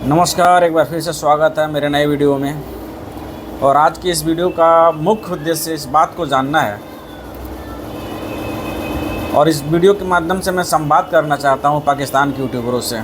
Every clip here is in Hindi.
नमस्कार, एक बार फिर से स्वागत है मेरे नए वीडियो में। और आज की इस वीडियो का मुख्य उद्देश्य इस बात को जानना है और इस वीडियो के माध्यम से मैं संवाद करना चाहता हूं पाकिस्तान के यूट्यूबरों से।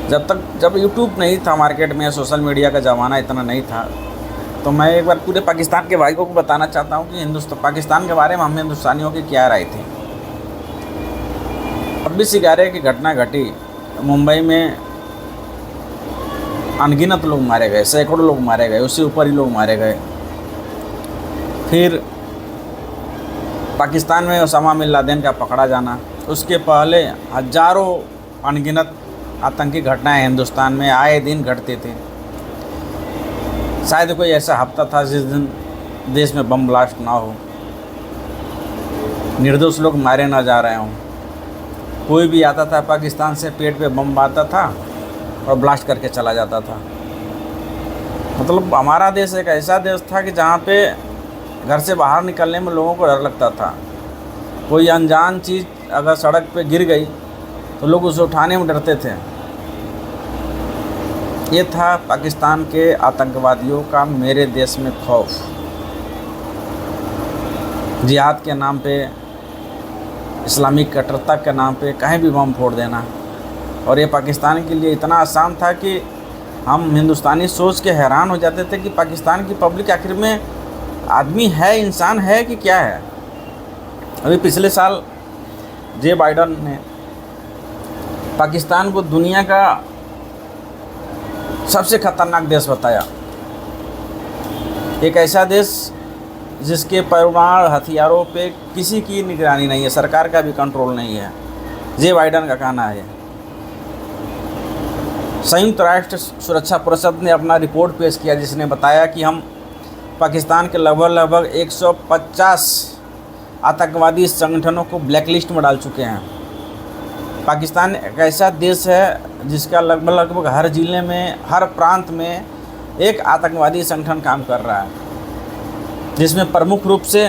जब यूट्यूब नहीं था मार्केट में, सोशल मीडिया का ज़माना इतना नहीं था, तो मैं एक बार पूरे पाकिस्तान के भाइयों को बताना चाहता हूं कि पाकिस्तान के बारे में हम हिंदुस्तानियों की क्या राय थी। 26/11 की घटना घटी, मुंबई में अनगिनत लोग मारे गए, सैकड़ों लोग मारे गए, उससे ऊपर ही लोग मारे गए। फिर पाकिस्तान में ओसामा बिन लादेन का पकड़ा जाना, उसके पहले हज़ारों अनगिनत आतंकी घटनाएं हिंदुस्तान में आए दिन घटती थी। शायद कोई ऐसा हफ्ता था जिस दिन देश में बम ब्लास्ट ना हो, निर्दोष लोग मारे ना जा रहे हों। कोई भी आता था पाकिस्तान से, पेट पे बम आता था और ब्लास्ट करके चला जाता था। मतलब हमारा देश एक ऐसा देश था कि जहाँ पे घर से बाहर निकलने में लोगों को डर लगता था। कोई अनजान चीज़ अगर सड़क पे गिर गई तो लोग उसे उठाने में डरते थे। ये था पाकिस्तान के आतंकवादियों का मेरे देश में खौफ। जिहाद के नाम पे, इस्लामिक कट्टरता के नाम पे कहीं भी बम फोड़ देना। और ये पाकिस्तान के लिए इतना आसान था कि हम हिंदुस्तानी सोच के हैरान हो जाते थे कि पाकिस्तान की पब्लिक आखिर में आदमी है, इंसान है कि क्या है। अभी पिछले साल जे बाइडन ने पाकिस्तान को दुनिया का सबसे खतरनाक देश बताया। एक ऐसा देश जिसके परमाणु हथियारों पे किसी की निगरानी नहीं है, सरकार का भी कंट्रोल नहीं है। जे बाइडन का कहना है। संयुक्त राष्ट्र सुरक्षा परिषद ने अपना रिपोर्ट पेश किया जिसने बताया कि हम पाकिस्तान के लगभग 150 आतंकवादी संगठनों को ब्लैकलिस्ट में डाल चुके हैं। पाकिस्तान एक ऐसा देश है जिसका लगभग हर ज़िले में, हर प्रांत में एक आतंकवादी संगठन काम कर रहा है, जिसमें प्रमुख रूप से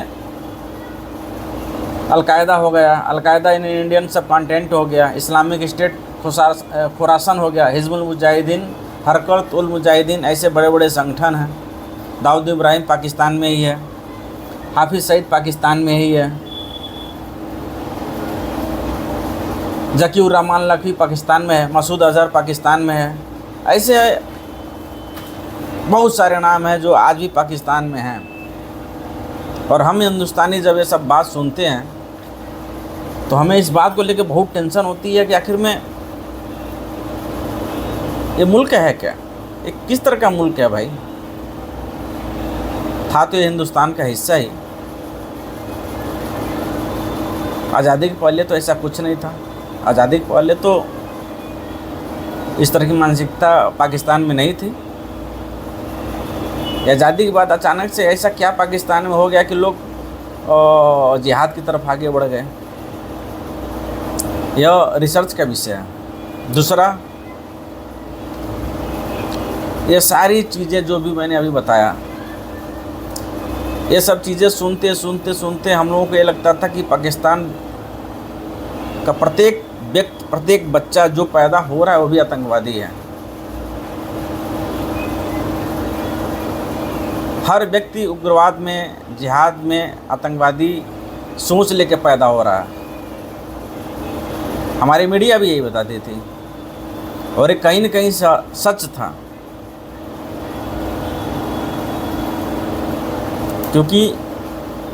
अलकायदा हो गया, अलकायदा इन इंडियन सब कॉन्टिनेंट हो गया, इस्लामिक स्टेट खुरासन हो गया, हिजबुल मुजाहिदीन, हरकत उल मुजाहिदीन, ऐसे बड़े बड़े संगठन हैं। दाऊद इब्राहिम पाकिस्तान में ही है, हाफिज़ सईद पाकिस्तान में ही है, ज़कीउर रहमान लखवी पाकिस्तान में है, मसूद अज़हर पाकिस्तान में है। ऐसे बहुत सारे नाम हैं जो आज भी पाकिस्तान में हैं। और हम हिंदुस्तानी जब ये सब बात सुनते हैं तो हमें इस बात को लेकर बहुत टेंशन होती है कि आखिर में ये मुल्क है क्या, ये किस तरह का मुल्क है भाई। था तो ये हिंदुस्तान का हिस्सा ही। आज़ादी के पहले तो ऐसा कुछ नहीं था। आज़ादी के पहले तो इस तरह की मानसिकता पाकिस्तान में नहीं थी। आज़ादी के बाद अचानक से ऐसा क्या पाकिस्तान में हो गया कि लोग जिहाद की तरफ आगे बढ़ गए। यह रिसर्च का विषय है। दूसरा, ये सारी चीज़ें जो भी मैंने अभी बताया, ये सब चीज़ें सुनते सुनते सुनते हम लोगों को ये लगता था कि पाकिस्तान का प्रत्येक व्यक्ति, प्रत्येक बच्चा जो पैदा हो रहा है वो भी आतंकवादी है। हर व्यक्ति उग्रवाद में, जिहाद में, आतंकवादी सोच लेके पैदा हो रहा है। हमारी मीडिया भी यही बताती थी और ये कहीं न कहीं सच था, क्योंकि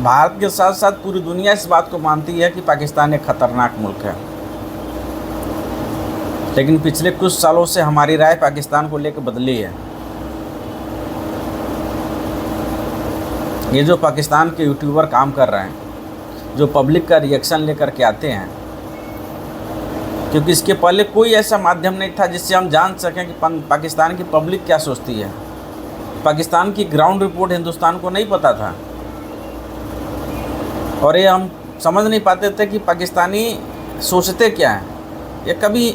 भारत के साथ साथ पूरी दुनिया इस बात को मानती है कि पाकिस्तान एक खतरनाक मुल्क है। लेकिन पिछले कुछ सालों से हमारी राय पाकिस्तान को लेकर बदली है। ये जो पाकिस्तान के यूट्यूबर काम कर रहे हैं, जो पब्लिक का रिएक्शन लेकर के आते हैं, क्योंकि इसके पहले कोई ऐसा माध्यम नहीं था जिससे हम जान सकें कि पाकिस्तान की पब्लिक क्या सोचती है। पाकिस्तान की ग्राउंड रिपोर्ट हिंदुस्तान को नहीं पता था और ये हम समझ नहीं पाते थे कि पाकिस्तानी सोचते क्या हैं। ये कभी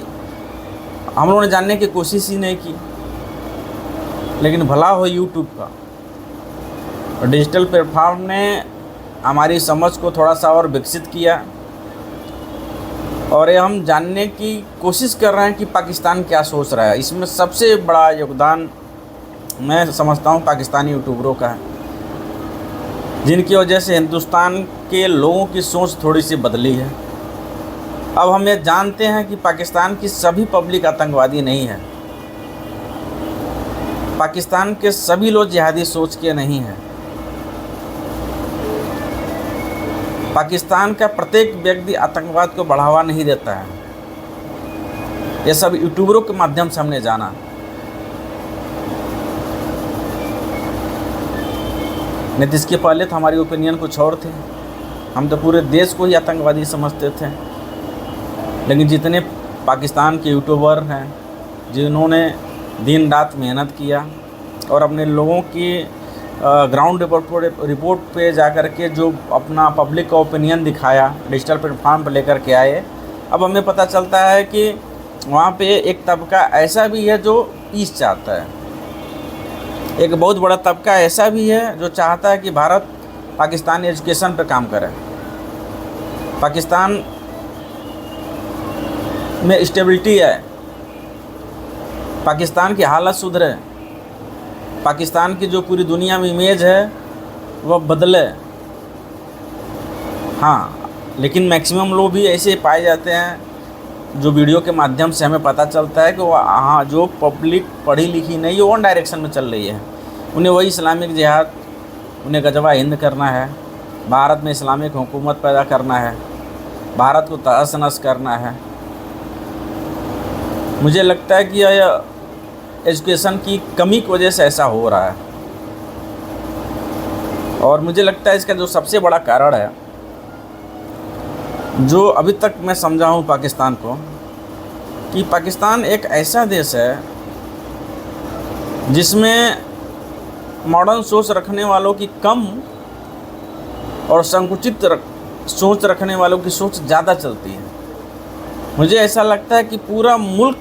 हम लोगों ने जानने की कोशिश ही नहीं की। लेकिन भला हो यूट्यूब का और डिजिटल प्लेटफॉर्म ने हमारी समझ को थोड़ा सा और विकसित किया और ये हम जानने की कोशिश कर रहे हैं कि पाकिस्तान क्या सोच रहा है। इसमें सबसे बड़ा योगदान मैं समझता हूँ पाकिस्तानी यूट्यूबरों का है, जिनकी वजह से हिंदुस्तान के लोगों की सोच थोड़ी सी बदली है। अब हम ये जानते हैं कि पाकिस्तान की सभी पब्लिक आतंकवादी नहीं है, पाकिस्तान के सभी लोग जिहादी सोच के नहीं हैं। पाकिस्तान का प्रत्येक व्यक्ति आतंकवाद को बढ़ावा नहीं देता है। ये सब यूट्यूबरों के माध्यम से हमने जाना। नहीं तो इसके पहले तो हमारी ओपिनियन कुछ और थे, हम तो पूरे देश को ही आतंकवादी समझते थे। लेकिन जितने पाकिस्तान के यूट्यूबर हैं जिन्होंने दिन रात मेहनत किया और अपने लोगों की ग्राउंड रिपोर्ट पे जा कर के जो अपना पब्लिक का ओपिनियन दिखाया, डिजिटल प्लेटफॉर्म पर लेकर के आए, अब हमें पता चलता है कि वहाँ पे एक तबका ऐसा भी है जो पीस चाहता है, एक बहुत बड़ा तबका ऐसा भी है जो चाहता है कि भारत पाकिस्तान एजुकेशन पर काम करे, पाकिस्तान में स्टेबिलिटी है, पाकिस्तान की हालत सुधरे, पाकिस्तान की जो पूरी दुनिया में इमेज है वह बदले। हाँ, लेकिन मैक्सिमम लोग भी ऐसे पाए जाते हैं जो वीडियो के माध्यम से हमें पता चलता है कि वो हाँ जो पब्लिक पढ़ी लिखी नहीं है वो डायरेक्शन में चल रही है। उन्हें वही इस्लामिक जिहाद, उन्हें गजवा हिंद करना है, भारत में इस्लामिक हुकूमत पैदा करना है, भारत को तहस नहस करना है। मुझे लगता है कि यह एजुकेशन की कमी की वजह से ऐसा हो रहा है। और मुझे लगता है इसका जो सबसे बड़ा कारण है, जो अभी तक मैं समझा हूँ पाकिस्तान को, कि पाकिस्तान एक ऐसा देश है जिसमें मॉडर्न सोच रखने वालों की कम और संकुचित सोच रखने वालों की सोच ज़्यादा चलती है। मुझे ऐसा लगता है कि पूरा मुल्क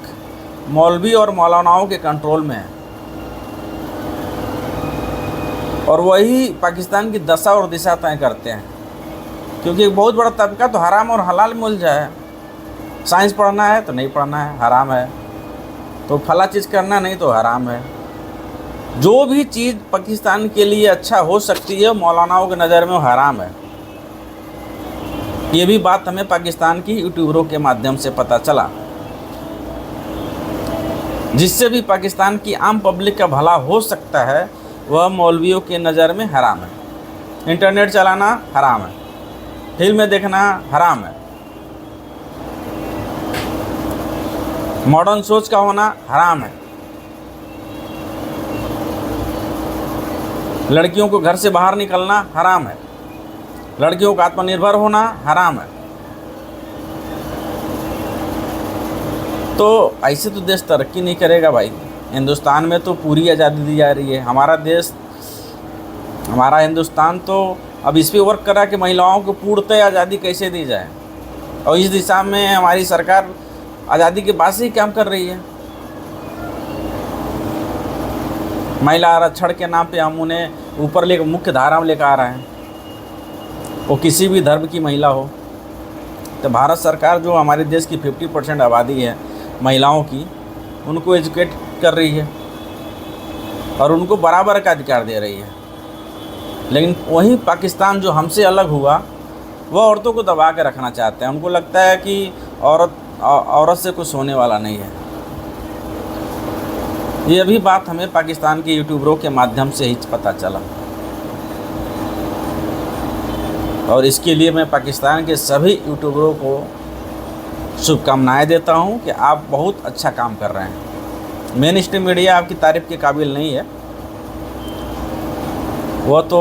मौलवी और मौलानाओं के कंट्रोल में है और वही पाकिस्तान की दशा और दिशा तय करते हैं, क्योंकि एक बहुत बड़ा तबका तो हराम और हलाल में उलझा है। साइंस पढ़ना है तो नहीं पढ़ना है, हराम है, तो फला चीज़ करना नहीं तो हराम है। जो भी चीज़ पाकिस्तान के लिए अच्छा हो सकती है मौलानाओं की नज़र में वो हराम है। ये भी बात हमें पाकिस्तान की यूट्यूबरों के माध्यम से पता चला, जिससे भी पाकिस्तान की आम पब्लिक का भला हो सकता है वह मौलवियों के नज़र में हराम है। इंटरनेट चलाना हराम है, फिल्में देखना हराम है, मॉडर्न सोच का होना हराम है, लड़कियों को घर से बाहर निकलना हराम है, लड़कियों का आत्मनिर्भर होना हराम है। तो ऐसे तो देश तरक्की नहीं करेगा भाई। हिंदुस्तान में तो पूरी आज़ादी दी जा रही है। हमारा देश, हमारा हिंदुस्तान तो अब इस पर वर्क कर रहा है कि महिलाओं को पूर्णतः आज़ादी कैसे दी जाए, और इस दिशा में हमारी सरकार आज़ादी के बाद से ही काम कर रही है। महिला आरक्षण के नाम पे हम उन्हें ऊपर लेकर मुख्य धारा में लेकर आ रहे हैं, वो किसी भी धर्म की महिला हो। तो भारत सरकार जो हमारे देश की 50% आबादी है महिलाओं की, उनको एजुकेट कर रही है और उनको बराबर का अधिकार दे रही है। लेकिन वहीं पाकिस्तान जो हमसे अलग हुआ, वह औरतों को दबा के रखना चाहते हैं। उनको लगता है कि औरत से कुछ होने वाला नहीं है। ये भी बात हमें पाकिस्तान के यूट्यूबरों के माध्यम से ही पता चला, और इसके लिए मैं पाकिस्तान के सभी यूट्यूबरों को शुभकामनाएं देता हूं कि आप बहुत अच्छा काम कर रहे हैं। मेन स्ट्रीम मीडिया आपकी तारीफ़ के काबिल नहीं है, वह तो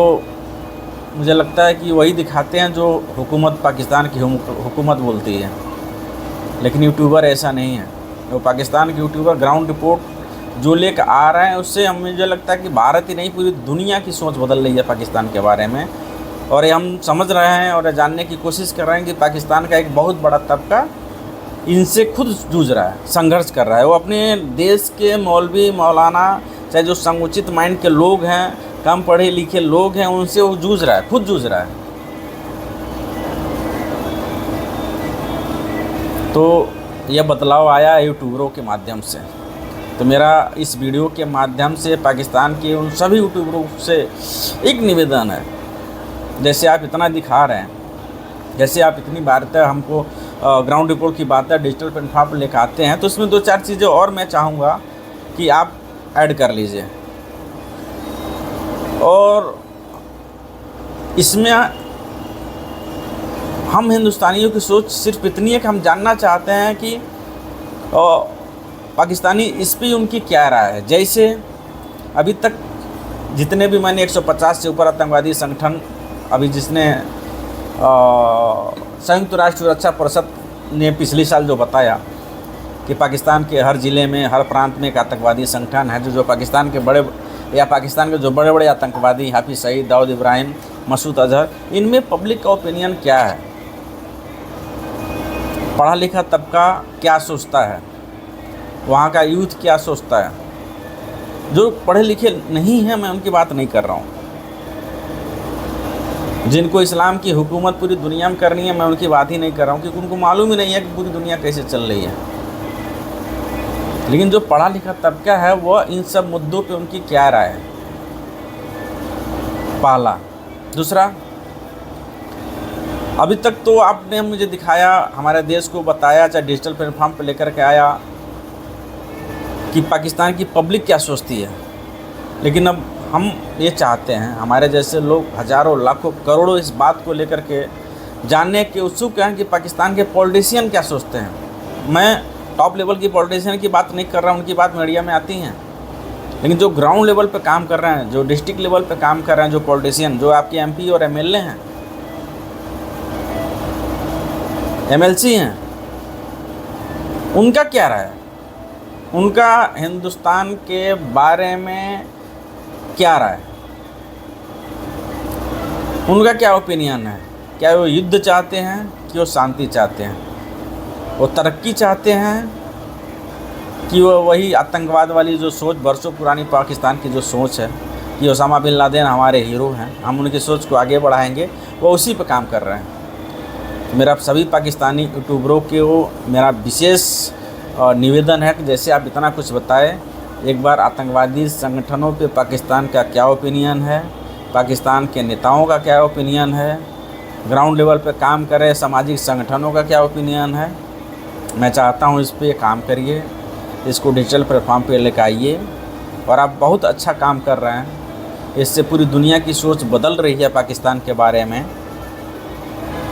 मुझे लगता है कि वही दिखाते हैं जो हुकूमत, पाकिस्तान की हुकूमत बोलती है। लेकिन यूट्यूबर ऐसा नहीं है। वो पाकिस्तान के यूट्यूबर ग्राउंड रिपोर्ट जो लेकर आ रहे हैं, उससे मुझे लगता है कि भारत ही नहीं पूरी दुनिया की सोच बदल रही है पाकिस्तान के बारे में। और ये हम समझ रहे हैं और जानने की कोशिश कर रहे हैं कि पाकिस्तान का एक बहुत बड़ा तबका इनसे खुद जूझ रहा है, संघर्ष कर रहा है। वो अपने देश के मौलवी मौलाना, चाहे जो संकुचित माइंड के लोग हैं, कम पढ़े लिखे लोग हैं, उनसे वो जूझ रहा है, खुद जूझ रहा है। तो यह बदलाव आया यूट्यूबरों के माध्यम से। तो मेरा इस वीडियो के माध्यम से पाकिस्तान के उन सभी यूट्यूबरों से एक निवेदन है, जैसे आप इतना दिखा रहे हैं, जैसे आप इतनी बातें हमको ग्राउंड रिपोर्ट की बातें डिजिटल प्लेटफॉर्म पर लेकर आते हैं, तो इसमें 2-4 चीज़ें और मैं चाहूँगा कि आप ऐड कर लीजिए। और इसमें हम हिंदुस्तानियों की सोच सिर्फ इतनी है कि हम जानना चाहते हैं कि पाकिस्तानी इस पर उनकी क्या राय है। जैसे अभी तक जितने भी मैंने 150 से ऊपर आतंकवादी संगठन अभी जिसने संयुक्त राष्ट्र सुरक्षा परिषद ने पिछले साल जो बताया कि पाकिस्तान के हर ज़िले में, हर प्रांत में एक आतंकवादी संगठन है, जो पाकिस्तान के पाकिस्तान के जो बड़े बड़े आतंकवादी हाफिज़ सईद, दाऊद इब्राहिम, मसूद अजहर, इनमें पब्लिक का ओपिनियन क्या है, पढ़ा लिखा तबका क्या सोचता है, वहाँ का यूथ क्या सोचता है। जो पढ़े लिखे नहीं हैं, मैं उनकी बात नहीं कर रहा हूँ। जिनको इस्लाम की हुकूमत पूरी दुनिया में करनी है, मैं उनकी बात ही नहीं कर रहा हूँ, क्योंकि उनको मालूम ही नहीं है कि पूरी दुनिया कैसे चल रही है। लेकिन जो पढ़ा लिखा तबका है, वह इन सब मुद्दों पे उनकी क्या राय है, पहला। दूसरा, अभी तक तो आपने मुझे दिखाया, हमारे देश को बताया, चाहे डिजिटल प्लेटफॉर्म पे लेकर के आया कि पाकिस्तान की पब्लिक क्या सोचती है। लेकिन अब हम ये चाहते हैं, हमारे जैसे लोग हज़ारों, लाखों, करोड़ों इस बात को लेकर के जानने के उत्सुक हैं कि पाकिस्तान के पॉलिटिशियन क्या सोचते हैं। मैं टॉप लेवल की पॉलिटिशियन की बात नहीं कर रहा हूँ, उनकी बात मीडिया में आती हैं, लेकिन जो ग्राउंड लेवल पे काम कर रहे हैं, जो डिस्ट्रिक्ट लेवल पे काम कर रहे हैं, जो पॉलिटिशियन, जो आपके MP और MLA हैं, MLC हैं, उनका क्या राय है, उनका हिंदुस्तान के बारे में क्या राय, उनका क्या ओपिनियन है। क्या वो युद्ध चाहते हैं कि वो शांति चाहते हैं, वो तरक्की चाहते हैं कि वो वही आतंकवाद वाली जो सोच, बरसों पुरानी पाकिस्तान की जो सोच है कि ओसामा बिन लादेन हमारे हीरो हैं, हम उनकी सोच को आगे बढ़ाएंगे, वो उसी पे काम कर रहे हैं। मेरा सभी पाकिस्तानी यूट्यूबरों के मेरा विशेष निवेदन है कि जैसे आप इतना कुछ बताएं, एक बार आतंकवादी संगठनों पे पाकिस्तान का क्या ओपिनियन है, पाकिस्तान के नेताओं का क्या ओपिनियन है, ग्राउंड लेवल पे काम कर रहे सामाजिक संगठनों का क्या ओपिनियन है। मैं चाहता हूँ इस पे काम करिए, इसको डिजिटल प्लेटफॉर्म पे लेकर आइए, और आप बहुत अच्छा काम कर रहे हैं। इससे पूरी दुनिया की सोच बदल रही है पाकिस्तान के बारे में।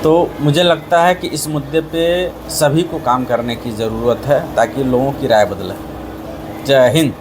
तो मुझे लगता है कि इस मुद्दे पे सभी को काम करने की ज़रूरत है ताकि लोगों की राय बदले। जय हिंद।